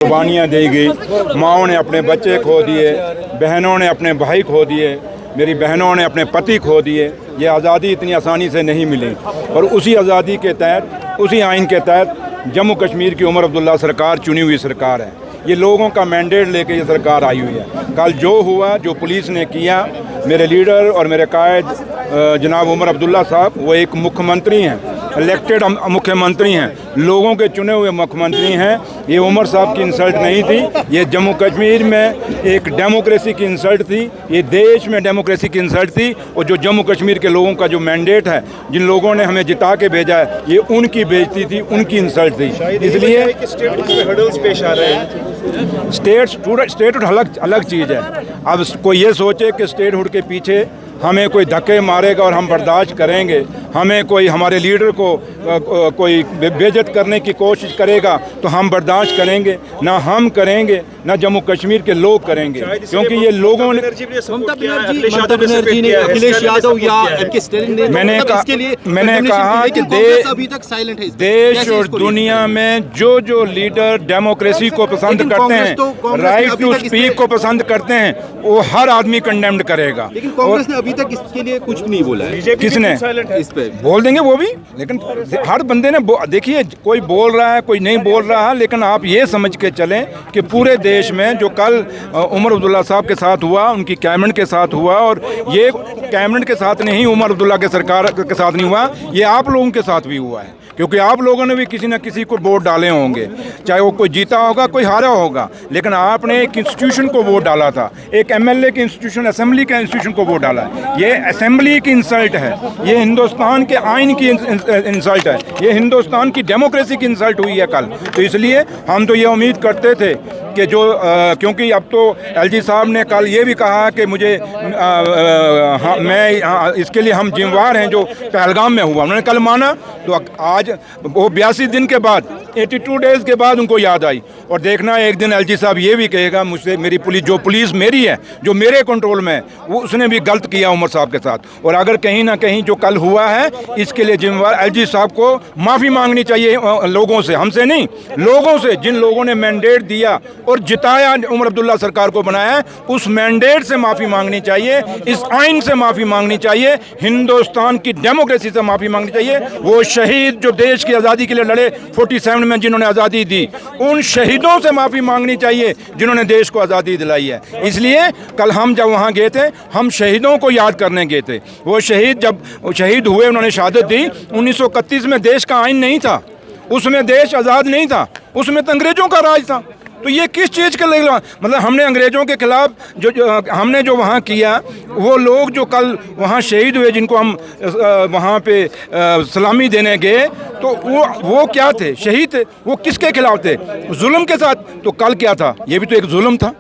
कुर्बानियाँ दी गई, माँओं ने अपने बच्चे खो दिए, बहनों ने अपने भाई खो दिए, मेरी बहनों ने अपने पति खो दिए। ये आज़ादी इतनी आसानी से नहीं मिली और उसी आज़ादी के तहत, उसी आइन के तहत जम्मू कश्मीर की उमर अब्दुल्ला सरकार चुनी हुई सरकार है। ये लोगों का मैंडेट लेके ये सरकार आई हुई है। कल जो हुआ, जो पुलिस ने किया, मेरे लीडर और मेरे कायद जनाब उमर अब्दुल्ला साहब, वो एक मुख्यमंत्री हैं, इलेक्टेड मुख्यमंत्री हैं, लोगों के चुने हुए मुख्यमंत्री हैं। ये उमर साहब की इंसल्ट नहीं थी, ये जम्मू कश्मीर में एक डेमोक्रेसी की इंसल्ट थी, ये देश में डेमोक्रेसी की इंसल्ट थी। और जो जम्मू कश्मीर के लोगों का जो मैंडेट है, जिन लोगों ने हमें जिता के भेजा है, ये उनकी बेइज्जती थी, उनकी इंसल्ट थी। इसलिए हर्डल्स पेश आ रहे हैं। स्टेटहुड अलग चीज़ है। अब कोई ये सोचे कि स्टेटहुड के पीछे हमें कोई धक्के मारेगा और हम बर्दाश्त करेंगे, हमें कोई हमारे लीडर को कोई बेइज्जत करने की कोशिश करेगा तो हम बर्दाश्त करेंगे ना, हम करेंगे ना जम्मू कश्मीर के लोग करेंगे, क्योंकि ये लोगों ने अखिलेश यादव या एमके स्टैलिन ने मैंने कहा कि अभी तक साइलेंट है। देश और दुनिया में जो लीडर डेमोक्रेसी को पसंद करते हैं, राइट टू स्पीक को पसंद करते हैं, वो हर आदमी कंडेम्ड करेगा। लेकिन कांग्रेस ने अभी तक इसके लिए कुछ भी नहीं बोला है। किसने? इस पे बोल देंगे वो भी, लेकिन हर बंदे ने देखिए, कोई बोल रहा है, कोई नहीं बोल रहा है, लेकिन आप ये समझ के चलें कि पूरे देश में जो कल उमर अब्दुल्ला साहब के साथ हुआ, उनकी कैबिनेट के साथ हुआ, और ये कैबिनेट के साथ नहीं, उमर अब्दुल्ला के सरकार के साथ नहीं हुआ, ये आप लोगों के साथ भी हुआ है, क्योंकि आप लोगों ने भी किसी न किसी को वोट डाले होंगे, चाहे वो कोई जीता होगा, कोई हारा होगा, लेकिन आपने एक इंस्टीट्यूशन को वोट डाला था, एक एमएलए के इंस्टीट्यूशन, असेंबली के इंस्टीट्यूशन को वोट डाला है। ये असेंबली की इंसल्ट है, ये हिंदुस्तान के आइन की इंसल्ट है, ये हिंदुस्तान की डेमोक्रेसी की इंसल्ट हुई है कल। तो इसलिए हम तो ये उम्मीद करते थे कि जो क्योंकि अब तो एलजी साहब ने कल ये भी कहा कि मुझे इसके लिए हम जिम्मेवार हैं जो पहलगाम में हुआ, उन्होंने कल माना। तो आज वो 82 दिन के बाद, 82 डेज़ के बाद उनको याद आई। और देखना एक दिन एलजी साहब ये भी कहेगा मुझसे, मेरी पुलिस मेरी है, जो मेरे कंट्रोल में है, वो उसने भी गलत किया उमर साहब के साथ। और अगर कहीं ना कहीं जो कल हुआ है, इसके लिए जिम्मेवार एलजी साहब को माफ़ी मांगनी चाहिए लोगों से, हमसे नहीं, लोगों से, जिन लोगों ने मैंडेट दिया और जिताया, उमर अब्दुल्ला सरकार को बनाया, उस मैंडेट से माफ़ी मांगनी चाहिए, इस आइन से माफ़ी मांगनी चाहिए, हिंदुस्तान की डेमोक्रेसी से माफ़ी मांगनी चाहिए। वो शहीद जो देश की आज़ादी के लिए लड़े 47 में, जिन्होंने आज़ादी दी, उन शहीदों से माफ़ी मांगनी चाहिए जिन्होंने देश को आज़ादी दिलाई है। इसलिए कल हम जब वहाँ गए थे, हम शहीदों को याद करने गए थे। वो शहीद जब शहीद हुए, उन्होंने शहादत दी, 1931 में देश का आइन नहीं था, उसमें देश आज़ाद नहीं था, उसमें तो अंग्रेज़ों का राज था। तो ये किस चीज़ के लिए, मतलब हमने अंग्रेज़ों के खिलाफ हमने जो वहाँ किया, वो लोग जो कल वहाँ शहीद हुए, जिनको हम वहाँ पे सलामी देने गए, तो वो क्या थे? शहीद थे। वो किसके खिलाफ थे? जुल्म के साथ। तो कल क्या था? ये भी तो एक जुल्म था।